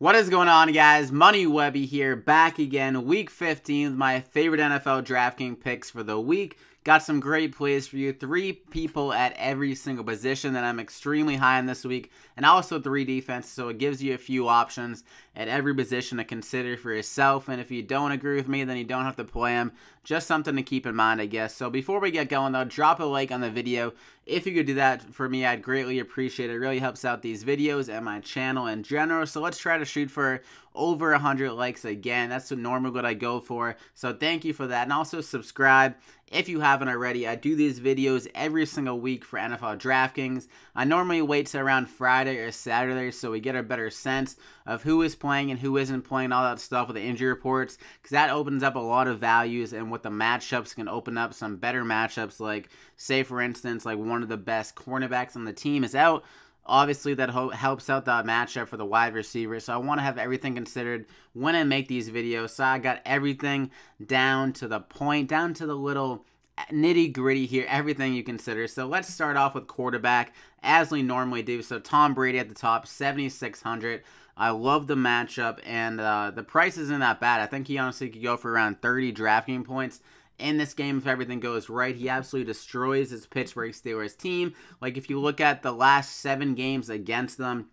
What is going on, guys? Money Webby here, back again, week 15 with my favorite NFL DraftKings picks for the week. Got some great plays for you. 3 people at every single position that I'm extremely high on this week, and also 3 defenses, so it gives you a few options at every position to consider for yourself. And if you don't agree with me, then you don't have to play them. Just something to keep in mind, I guess. So before we get going, though, drop a like on the video. If you could do that for me, I'd greatly appreciate it. It really helps out these videos and my channel in general. So let's try to shoot for over 100 likes again. That's the normal what I go for. So thank you for that. And also subscribe if you haven't already. I do these videos every single week for NFL DraftKings. I normally wait till around Friday or Saturday so we get a better sense of who is playing and who isn't playing, all that stuff with the injury reports, because that opens up a lot of values, and with the matchups can open up some better matchups, like say for instance like one of the best cornerbacks on the team is out. Obviously, that helps out the matchup for the wide receiver. So I want to have everything considered when I make these videos. So I got everything down to the point, down to the little nitty gritty here, everything you consider. So let's start off with quarterback, as we normally do. So Tom Brady at the top, 7,600. I love the matchup, and the price isn't that bad. I think he honestly could go for around 30 DraftKings points in this game if everything goes right. He absolutely destroys his Pittsburgh Steelers team. Like, if you look at the last 7 games against them,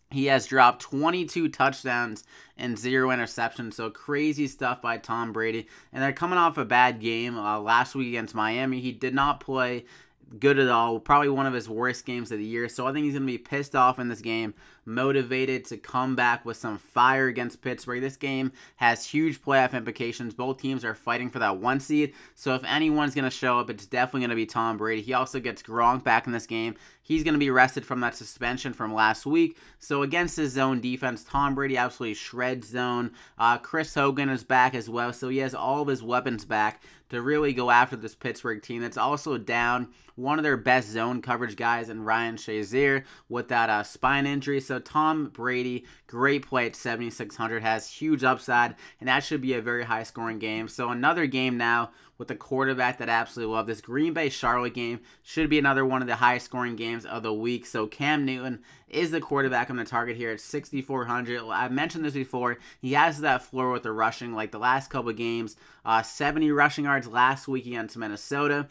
he has dropped 22 touchdowns and 0 interceptions. So crazy stuff by Tom Brady. And they're coming off a bad game last week against Miami. He did not play good at all. Probably one of his worst games of the year. So I think he's going to be pissed off in this game, motivated to come back with some fire against Pittsburgh. This game has huge playoff implications. Both teams are fighting for that 1 seed. So if anyone's going to show up, it's definitely going to be Tom Brady. He also gets Gronk back in this game. He's going to be rested from that suspension from last week. So against his zone defense, Tom Brady absolutely shreds zone. Chris Hogan is back as well. So he has all of his weapons back to really go after this Pittsburgh team that's also down one of their best zone coverage guys in Ryan Shazier with that spine injury. So Tom Brady, great play at 7,600, has huge upside, and that should be a very high scoring game. So another game now with the quarterback that I absolutely love. This Green Bay-Charlotte game should be another one of the highest scoring games of the week. So Cam Newton is the quarterback I'm going to target here at 6,400. I've mentioned this before. He has that floor with the rushing, like the last couple of games. 70 rushing yards last week against Minnesota.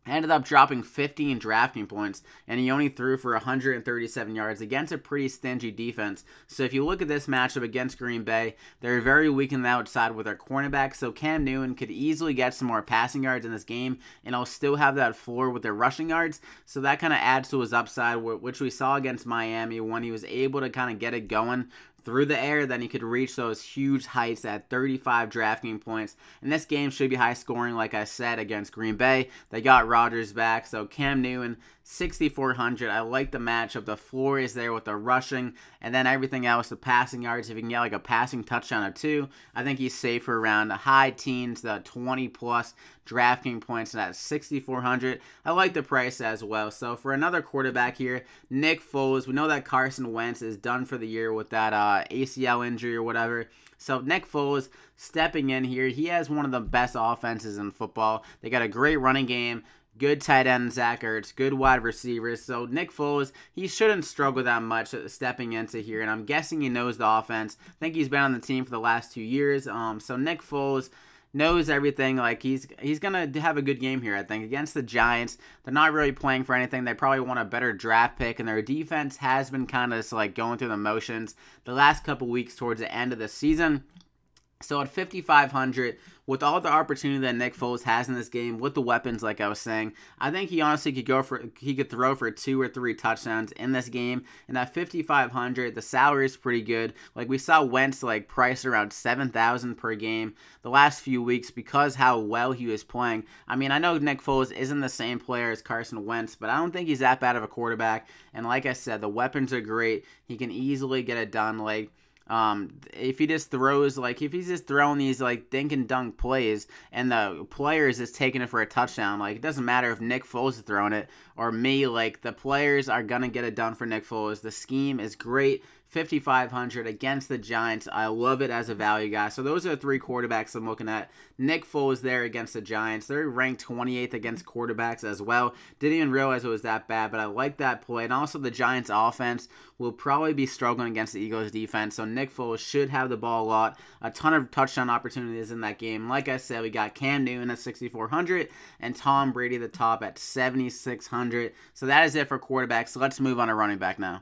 Ended up dropping 15 DraftKings points, and he only threw for 137 yards against a pretty stingy defense. So if you look at this matchup against Green Bay, they're very weak on the outside with their cornerback. So Cam Newton could easily get some more passing yards in this game, and he'll still have that floor with their rushing yards. So that kind of adds to his upside, which we saw against Miami when he was able to kind of get it going through the air. Then he could reach those huge heights at 35 DraftKings points. And this game should be high scoring, like I said, against Green Bay. They got Rodgers back, so Cam Newton, 6,400. I like the matchup. The floor is there with the rushing, and then everything else, the passing yards. If you can get like a passing touchdown or 2, I think he's safe for around the high teens, the 20+ DraftKings points, and at 6,400. I like the price as well. So for another quarterback here, Nick Foles. We know that Carson Wentz is done for the year with that ACL injury or whatever. So Nick Foles stepping in here. He has one of the best offenses in football. They got a great running game, good tight end Zach Ertz, good wide receivers. So Nick Foles, he shouldn't struggle that much stepping into here. And I'm guessing he knows the offense. I think he's been on the team for the last 2 years. So Nick Foles knows everything. Like, he's gonna have a good game here, I think, against the Giants. They're not really playing for anything. They probably want a better draft pick, and their defense has been kind of like going through the motions the last couple weeks towards the end of the season. So at 5,500, with all the opportunity that Nick Foles has in this game, with the weapons, like I was saying, I think he honestly could throw for 2 or 3 touchdowns in this game. And at 5,500, the salary is pretty good. Like, we saw Wentz like priced around 7,000 per game the last few weeks because how well he was playing. I mean, I know Nick Foles isn't the same player as Carson Wentz, but I don't think he's that bad of a quarterback. And like I said, the weapons are great. He can easily get it done. Like, if he just throws, like, if he's just throwing these, like, dink and dunk plays, and the player is just taking it for a touchdown, like, it doesn't matter if Nick Foles is throwing it, or me, like, the players are gonna get it done for Nick Foles. The scheme is great. 5,500 against the Giants. I love it as a value guy. So those are the 3 quarterbacks I'm looking at. Nick Foles there against the Giants. They're ranked 28th against quarterbacks as well. Didn't even realize it was that bad, but I like that play. And also the Giants offense will probably be struggling against the Eagles defense. So Nick Foles should have the ball a lot. A ton of touchdown opportunities in that game. Like I said, we got Cam Newton at 6,400 and Tom Brady at the top at 7,600. So that is it for quarterbacks. So let's move on to running back now.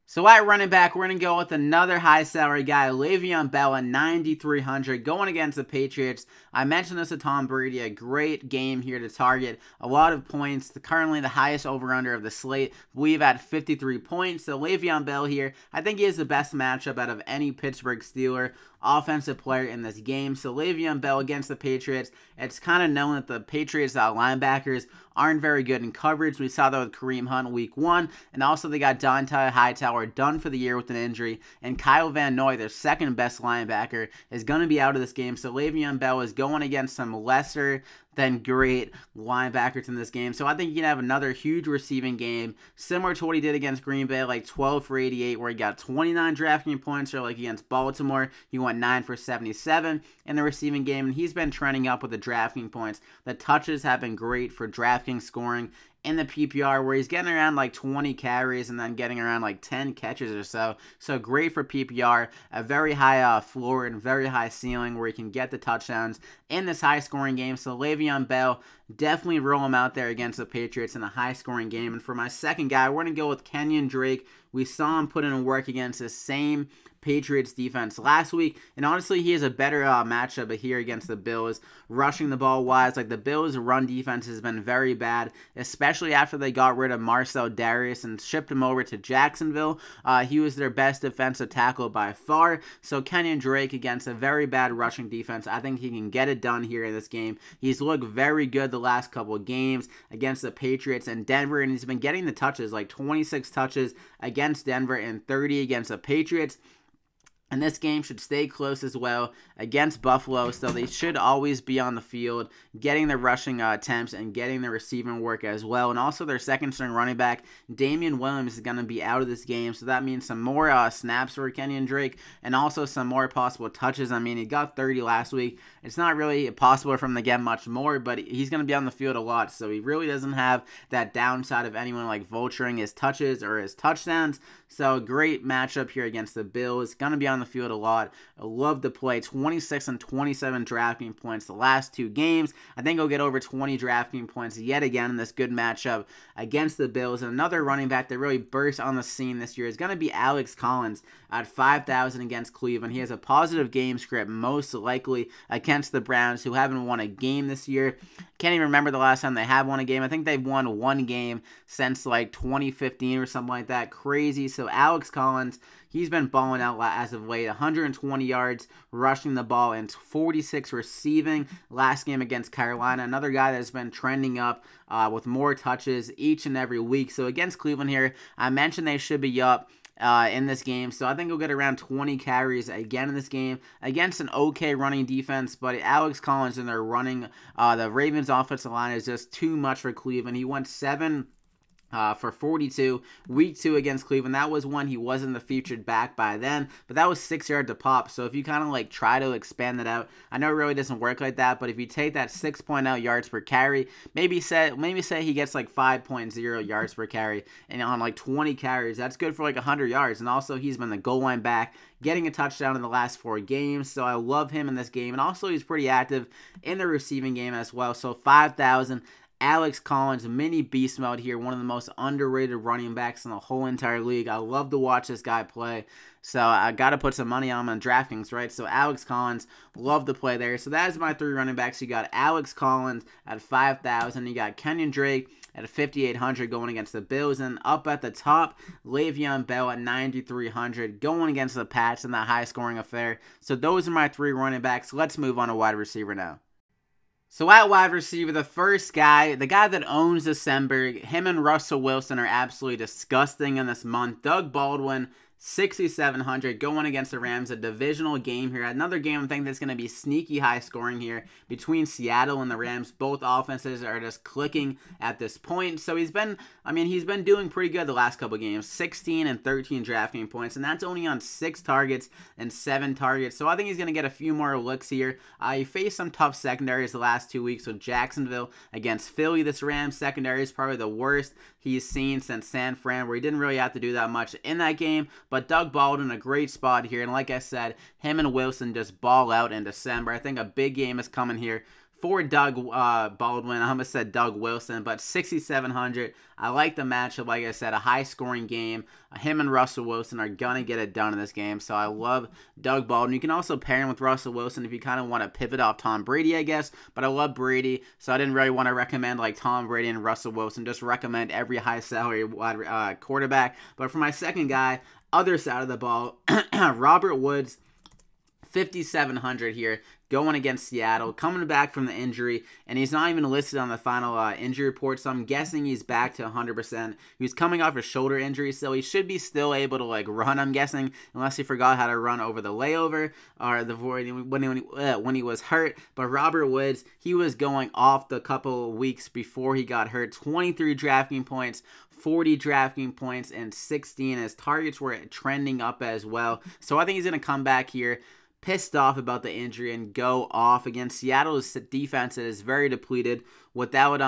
So at running back, we're going to go with another high salary guy, Le'Veon Bell at 9,300, going against the Patriots. I mentioned this to Tom Brady, a great game here to target. A lot of points, currently the highest over-under of the slate. We've at 53 points. So Le'Veon Bell here, I think he is the best matchup out of any Pittsburgh Steeler offensive player in this game. So Le'Veon Bell against the Patriots. It's kind of known that the Patriots linebackers aren't very good in coverage. We saw that with Kareem Hunt week 1. And also they got Dante Hightower done for the year with an injury. And Kyle Van Noy, their second best linebacker, is going to be out of this game. So Le'Veon Bell is going against some lesser than great linebackers in this game. So I think he can have another huge receiving game, similar to what he did against Green Bay, like 12 for 88, where he got 29 DraftKings points, or like against Baltimore, he went 9 for 77 in the receiving game, and he's been trending up with the DraftKings points. The touches have been great for DraftKings scoring in the PPR, where he's getting around like 20 carries and then getting around like 10 catches or so. So great for PPR, a very high floor and very high ceiling where he can get the touchdowns in this high scoring game. So Le'Veon Bell, definitely roll him out there against the Patriots in a high scoring game. And for my second guy, we're going to go with KENYAN Drake. We saw him put in work against the same Patriots defense last week, and honestly he has a better matchup here against the Bills, rushing the ball wise. Like the Bills run defense has been very bad, especially after they got rid of Marcel Darius and shipped him over to Jacksonville. He was their best defensive tackle by far. So KENYAN Drake against a very bad rushing defense, I think he can get it done here in this game. He's looked very good the last couple of games against the Patriots and Denver, and he's been getting the touches, like 26 touches against Denver and 30 against the Patriots. And this game should stay close as well against Buffalo, so they should always be on the field, getting the rushing attempts and getting the receiving work as well. And also their second-string running back, Damian Williams, is going to be out of this game, so that means some more snaps for KENYAN Drake and also some more possible touches. I mean, he got 30 last week. It's not really possible for him to get much more, but he's going to be on the field a lot, so he really doesn't have that downside of anyone like vulturing his touches or his touchdowns. So great matchup here against the Bills. Going to be on the field a lot. I love the play. 26 and 27 DraftKings points the last 2 games. I think he'll get over 20 DraftKings points yet again in this good matchup against the Bills. And another running back that really burst on the scene this year is going to be Alex Collins at 5,000 against Cleveland. He has a positive game script, most likely against the Browns, who haven't won a game this year. Can't even remember the last time they have won a game. I think they've won 1 game since like 2015 or something like that. Crazy. So Alex Collins, he's been balling out as of late. 120 yards rushing the ball and 46 receiving last game against Carolina. Another guy that's been trending up with more touches each and every week. So against Cleveland here, I mentioned they should be up in this game, so I think he'll get around 20 carries again in this game against an okay running defense. But Alex Collins and their running, the Ravens offensive line is just too much for Cleveland. He went 7 for 42 week 2 against Cleveland. That was when he wasn't the featured back by then, but that was 6 yards a pop. So if you kind of like try to expand that out, I know it really doesn't work like that, but if you take that 6.0 yards per carry, maybe say he gets like 5.0 yards per carry, and on like 20 carries, that's good for like 100 yards. And also he's been the goal line back, getting a touchdown in the last 4 games, so I love him in this game. And also he's pretty active in the receiving game as well. So 5,000. Alex Collins, mini beast mode here, one of the most underrated running backs in the whole entire league. I love to watch this guy play, so I got to put some money on him on DraftKings, right? So Alex Collins, love to play there. So that is my 3 running backs. You got Alex Collins at 5,000. You got KENYAN Drake at 5,800 going against the Bills. And up at the top, Le'Veon Bell at 9,300 going against the Pats in that high-scoring affair. So those are my 3 running backs. Let's move on to wide receiver now. So at wide receiver, the first guy, the guy that owns December, him and Russell Wilson are absolutely disgusting in this month. Doug Baldwin, 6,700 going against the Rams, a divisional game here. Another game I think that's going to be sneaky high scoring here between Seattle and the Rams. Both offenses are just clicking at this point. So he's been doing pretty good the last couple games. 16 and 13 DraftKings points, and that's only on 6 targets and 7 targets. So I think he's going to get a few more looks here. He faced some tough secondaries the last 2 weeks with Jacksonville against Philly. This Rams secondary is probably the worst he's seen since San Fran, where he didn't really have to do that much in that game. But Doug Baldwin, a great spot here. And like I said, him and Wilson just ball out in December. I think a big game is coming here for Doug Baldwin. I almost said Doug Wilson, but 6,700. I like the matchup. Like I said, a high-scoring game. Him and Russell Wilson are going to get it done in this game, so I love Doug Baldwin. You can also pair him with Russell Wilson if you kind of want to pivot off Tom Brady, I guess, but I love Brady, so I didn't really want to recommend like Tom Brady and Russell Wilson. Just recommend every high-salary quarterback. But for my second guy, other side of the ball, Robert Woods, 5,700 here, going against Seattle, coming back from the injury, and he's not even listed on the final injury report, so I'm guessing he's back to 100%. He was coming off a shoulder injury, so he should be still able to like run, I'm guessing, unless he forgot how to run over the layover or when he was hurt. But Robert Woods, he was going off the couple weeks before he got hurt. 23 DraftKings points, 40 DraftKings points, and 16. His targets were trending up as well. So I think he's going to come back here pissed off about the injury and go off against Seattle's defense that is very depleted without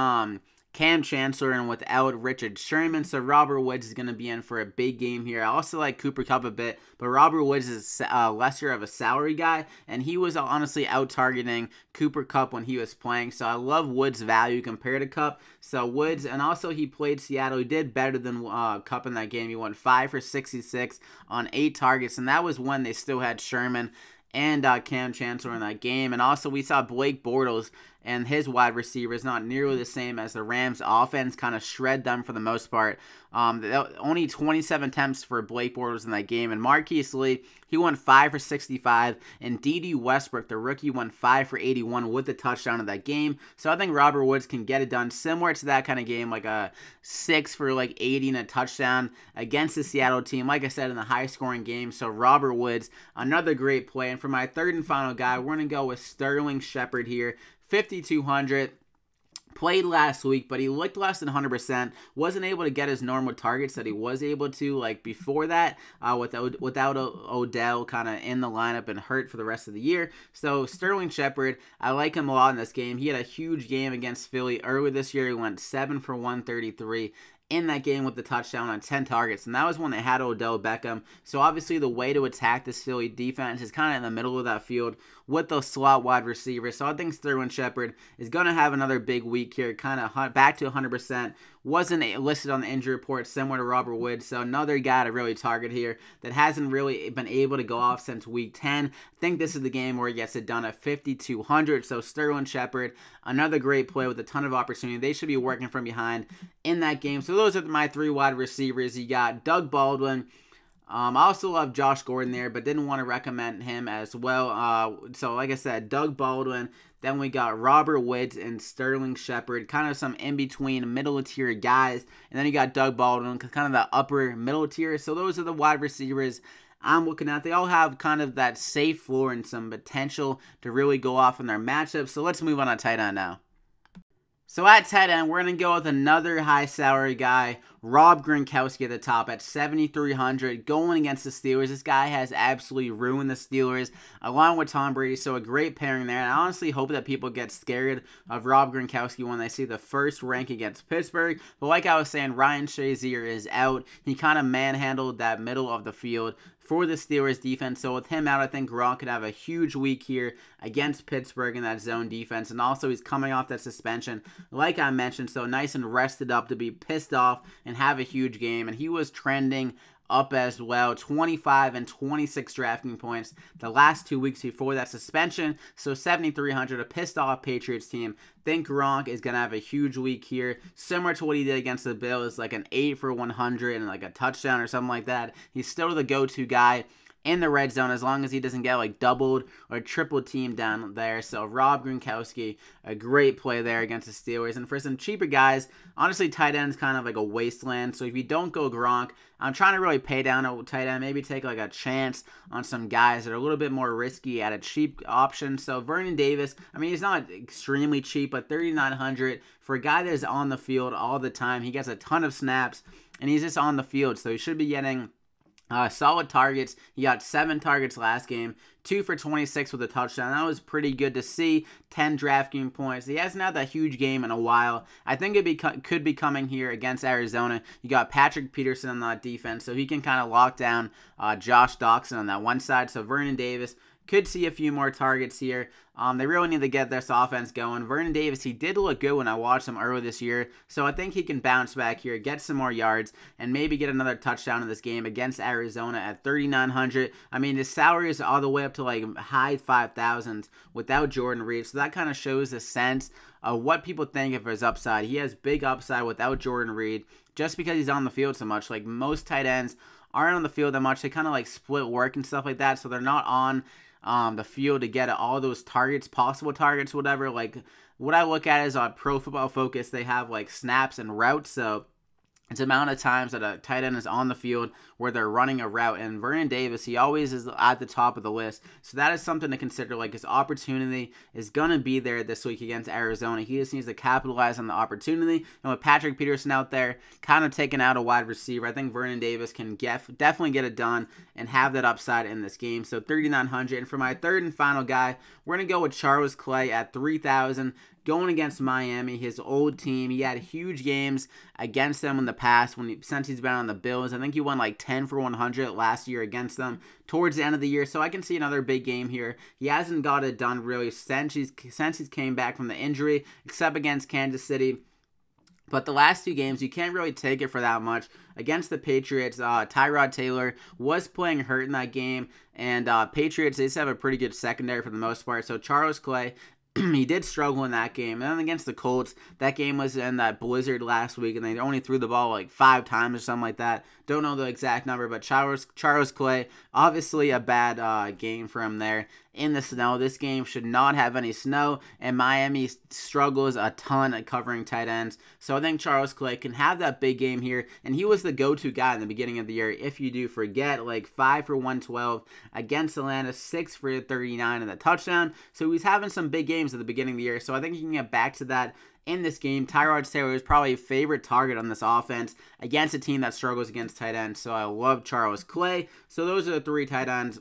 Cam Chancellor and without Richard Sherman. So Robert Woods is going to be in for a big game here. I also like Cooper Kupp a bit, but Robert Woods is lesser of a salary guy, and he was honestly out-targeting Cooper Kupp when he was playing. So I love Woods' value compared to Kupp. So Woods, and also he played Seattle. He did better than Kupp in that game. He went 5 for 66 on 8 targets, and that was when they still had Sherman and Cam Chancellor in that game. And also we saw Blake Bortles and his wide receivers not nearly the same as the Rams offense, kind of shred them for the most part. Only 27 attempts for Blake Bortles in that game. And Marquise Lee, he went 5 for 65. And D.D. Westbrook, the rookie, went 5 for 81 with the touchdown of that game. So I think Robert Woods can get it done similar to that kind of game, like a 6 for like 80 and a touchdown against the Seattle team. Like I said, in the high-scoring game. So Robert Woods, another great play. And for my third and final guy, we're going to go with Sterling Shepard here. 5,200. Played last week, but he looked less than 100%. Wasn't able to get his normal targets that he was able to like before that without Odell kind of in the lineup and hurt for the rest of the year. So Sterling Shepard, I like him a lot in this game. He had a huge game against Philly earlier this year. He went 7 for 133. In that game with the touchdown on 10 targets, and that was when they had Odell Beckham. So obviously the way to attack this Philly defense is kind of in the middle of that field with those slot wide receivers. So I think Sterling Shepard is going to have another big week here, kind of back to 100%. Wasn't listed on the injury report, similar to Robert Woods. So another guy to really target here that hasn't really been able to go off since week 10. I think this is the game where he gets it done at 5,200. So Sterling Shepard, another great play with a ton of opportunity. They should be working from behind in that game. So those are my 3 wide receivers. You got Doug Baldwin. I also love Josh Gordon there, but didn't want to recommend him as well. So like I said, Doug Baldwin. Then we got Robert Woods and Sterling Shepard, kind of some in-between middle-tier guys. And then you got Doug Baldwin, kind of the upper middle tier. So those are the wide receivers I'm looking at. They all have kind of that safe floor and some potential to really go off in their matchups. So let's move on to tight end now. So at tight end, we're going to go with another high salary guy, Rob Gronkowski at the top at 7,300, going against the Steelers. This guy has absolutely ruined the Steelers, along with Tom Brady, so a great pairing there. And I honestly hope that people get scared of Rob Gronkowski when they see the first rank against Pittsburgh. But like I was saying, Ryan Shazier is out. He kind of manhandled that middle of the field for the Steelers defense. So with him out, I think Gronk could have a huge week here against Pittsburgh in that zone defense. And also he's coming off that suspension, like I mentioned, so nice and rested up to be pissed off and have a huge game. And he was trending up as well, 25 and 26 DraftKings points the last 2 weeks before that suspension. So 7,300, a pissed off Patriots team. Think Gronk is going to have a huge week here, similar to what he did against the Bills, like an 8 for 100 and like a touchdown or something like that. He's still the go-to guy in the red zone as long as he doesn't get like doubled or triple teamed down there. So Rob Gronkowski, a great play there against the Steelers. And for some cheaper guys, honestly, tight end's kind of like a wasteland. So if you don't go Gronk, I'm trying to really pay down a tight end, maybe take like a chance on some guys that are a little bit more risky at a cheap option. So Vernon Davis, I mean, he's not extremely cheap, but $3,900 for a guy that is on the field all the time. He gets a ton of snaps, and he's just on the field, so he should be getting solid targets. He got 7 targets last game, 2 for 26 with a touchdown. That was pretty good to see. 10 DraftKings points. He hasn't had that huge game in a while. I think it could be coming here against Arizona. You got Patrick Peterson on that defense, so he can kind of lock down Josh Doxson on that one side. So Vernon Davis could see a few more targets here. They really need to get this offense going. Vernon Davis, he did look good when I watched him earlier this year, so I think he can bounce back here, get some more yards, and maybe get another touchdown in this game against Arizona at $3,900. I mean, his salary is all the way up to like high 5,000s without Jordan Reed, so that kind of shows the sense of what people think of his upside. He has big upside without Jordan Reed just because he's on the field so much. Like most tight ends aren't on the field that much. They kind of like split work and stuff like that, so they're not on the field to get all those targets, possible targets, whatever. Like what I look at is on Pro Football Focus, they have like snaps and routes, so it's the amount of times that a tight end is on the field where they're running a route. And Vernon Davis, he always is at the top of the list. So that is something to consider. Like his opportunity is going to be there this week against Arizona. He just needs to capitalize on the opportunity. And with Patrick Peterson out there kind of taking out a wide receiver, I think Vernon Davis can definitely get it done and have that upside in this game. So $3,900. And for my third and final guy, we're going to go with Charles Clay at $3,000. Going against Miami, his old team. He had huge games against them in the past since he's been on the Bills. I think he won like 10 for 100 last year against them towards the end of the year. So I can see another big game here. He hasn't got it done really since he's came back from the injury, except against Kansas City. But the last 2 games, you can't really take it for that much. Against the Patriots, Tyrod Taylor was playing hurt in that game. And Patriots, they just have a pretty good secondary for the most part. So Charles Clay, he did struggle in that game. And then against the Colts, that game was in that blizzard last week, and they only threw the ball like 5 times or something like that. Don't know the exact number, but Charles Clay, obviously a bad game for him there in the snow. This game should not have any snow, and Miami struggles a ton at covering tight ends. So I think Charles Clay can have that big game here, and he was the go-to guy in the beginning of the year. If you do forget, like 5 for 112 against Atlanta, 6 for 39 in the touchdown. So he's having some big games at the beginning of the year. So I think he can get back to that in this game. Tyrod Taylor is probably a favorite target on this offense against a team that struggles against tight ends. So I love Charles Clay. So those are the 3 tight ends.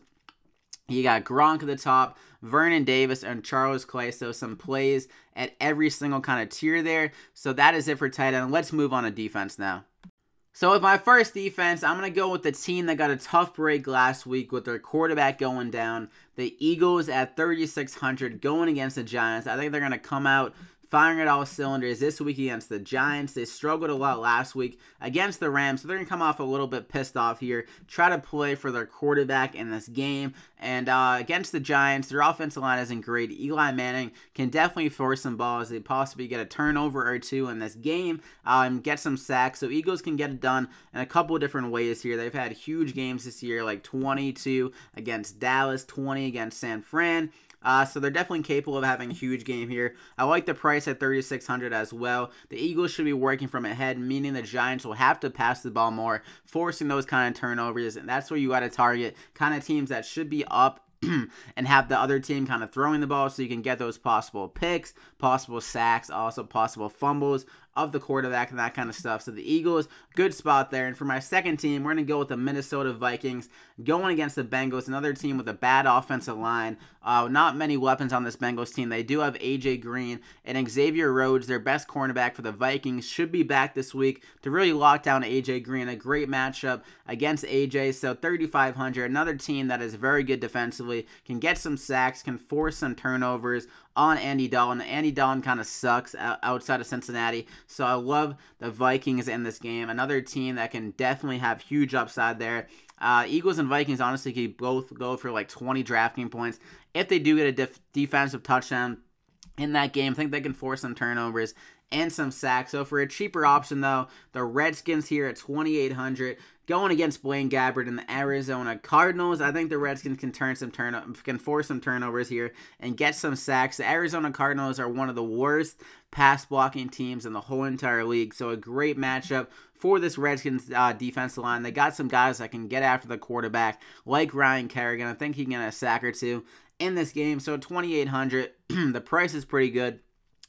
You got Gronk at the top, Vernon Davis, and Charles Clay. So some plays at every single kind of tier there. So that is it for tight end. Let's move on to defense now. So with my first defense, I'm going to go with the team that got a tough break last week with their quarterback going down. The Eagles at 3,600 going against the Giants. I think they're going to come out firing at all cylinders this week against the Giants. They struggled a lot last week against the Rams, so they're going to come off a little bit pissed off here, try to play for their quarterback in this game. And against the Giants, their offensive line isn't great. Eli Manning can definitely force some balls. They possibly get a turnover or 2 in this game and get some sacks. So Eagles can get it done in a couple of different ways here. They've had huge games this year, like 22 against Dallas, 20 against San Fran. So they're definitely capable of having a huge game here. I like the price at $3,600 as well. The Eagles should be working from ahead, meaning the Giants will have to pass the ball more, forcing those kind of turnovers. And that's where you got to target kind of teams that should be up and have the other team kind of throwing the ball so you can get those possible picks, possible sacks, also possible fumbles of the quarterback and that kind of stuff. So the Eagles, good spot there. And for my second team, we're going to go with the Minnesota Vikings going against the Bengals, another team with a bad offensive line. Not many weapons on this Bengals team. They do have A.J. Green and Xavier Rhodes, their best cornerback for the Vikings, should be back this week to really lock down A.J. Green. A great matchup against A.J. So $3,500, another team that is very good defensively, can get some sacks, can force some turnovers on Andy Dalton. Andy Dalton kind of sucks outside of Cincinnati, so I love the Vikings in this game. Another team that can definitely have huge upside there. Eagles and Vikings honestly could both go for like 20 DraftKings points. If they do get a defensive touchdown in that game, I think they can force some turnovers and some sacks. So for a cheaper option, though, the Redskins here at 2,800, going against Blaine Gabbert and the Arizona Cardinals. I think the Redskins can force some turnovers here and get some sacks. The Arizona Cardinals are one of the worst pass blocking teams in the whole entire league. So a great matchup for this Redskins defensive line. They got some guys that can get after the quarterback, like Ryan Kerrigan. I think he can get a sack or two in this game. So 2,800, the price is pretty good.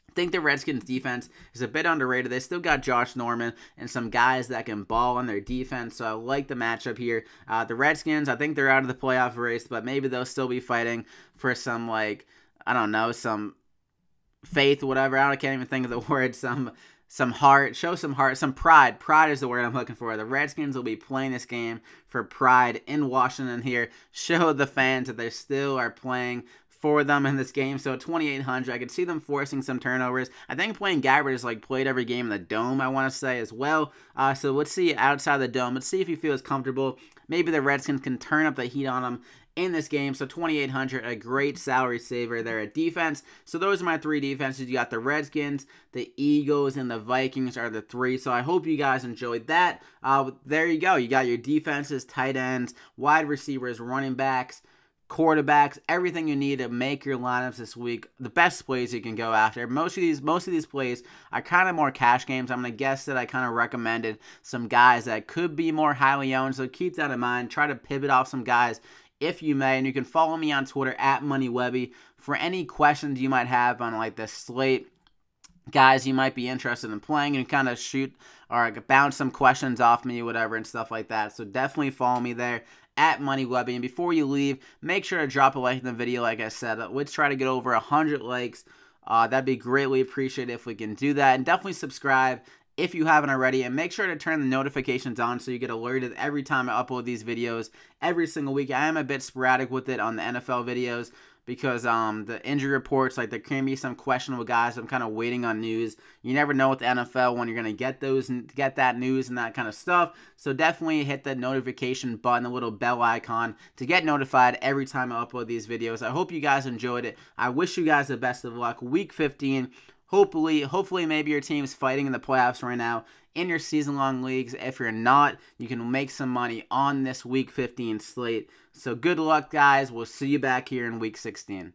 I think the Redskins defense is a bit underrated. They still got Josh Norman and some guys that can ball on their defense, so I like the matchup here. The Redskins, I think they're out of the playoff race, but maybe they'll still be fighting for some, like, I don't know, some faith, whatever. I can't even think of the word. Some heart, show some heart, some pride. Pride is the word I'm looking for. The Redskins will be playing this game for pride in Washington here. Show the fans that they still are playing for them in this game. So 2,800, I could see them forcing some turnovers. I think Blaine Gabbert has played every game in the Dome, I want to say, as well. So let's see outside the Dome. Let's see if he feels comfortable. Maybe the Redskins can turn up the heat on him in this game. So 2,800, a great salary saver there at defense. So those are my three defenses. You got the Redskins, the Eagles, and the Vikings are the three. So I hope you guys enjoyed that. There you go. You got your defenses, tight ends, wide receivers, running backs, quarterbacks, everything you need to make your lineups this week. The best plays you can go after. Most of these plays are kind of more cash games. I'm gonna guess that I kind of recommended some guys that could be more highly owned. So keep that in mind. Try to pivot off some guys if you may, and you can follow me on Twitter at MoneyWebby for any questions you might have on the slate, guys you might be interested in playing, and kind of shoot or bounce some questions off me, whatever, and stuff like that. So definitely follow me there at MoneyWebby. And before you leave, make sure to drop a like in the video. Like I said, let's try to get over 100 likes. That'd be greatly appreciated if we can do that. And definitely subscribe if you haven't already, and make sure to turn the notifications on so you get alerted every time I upload these videos every single week. I am a bit sporadic with it on the NFL videos because the injury reports, there can be some questionable guys. I'm kind of waiting on news. You never know with the NFL when you're going to get that news and that kind of stuff. So definitely hit the notification button, the little bell icon, to get notified every time I upload these videos. I hope you guys enjoyed it. I wish you guys the best of luck. Week 15. Hopefully maybe your team's fighting in the playoffs right now in your season-long leagues. If you're not, you can make some money on this Week 15 slate. So good luck, guys. We'll see you back here in Week 16.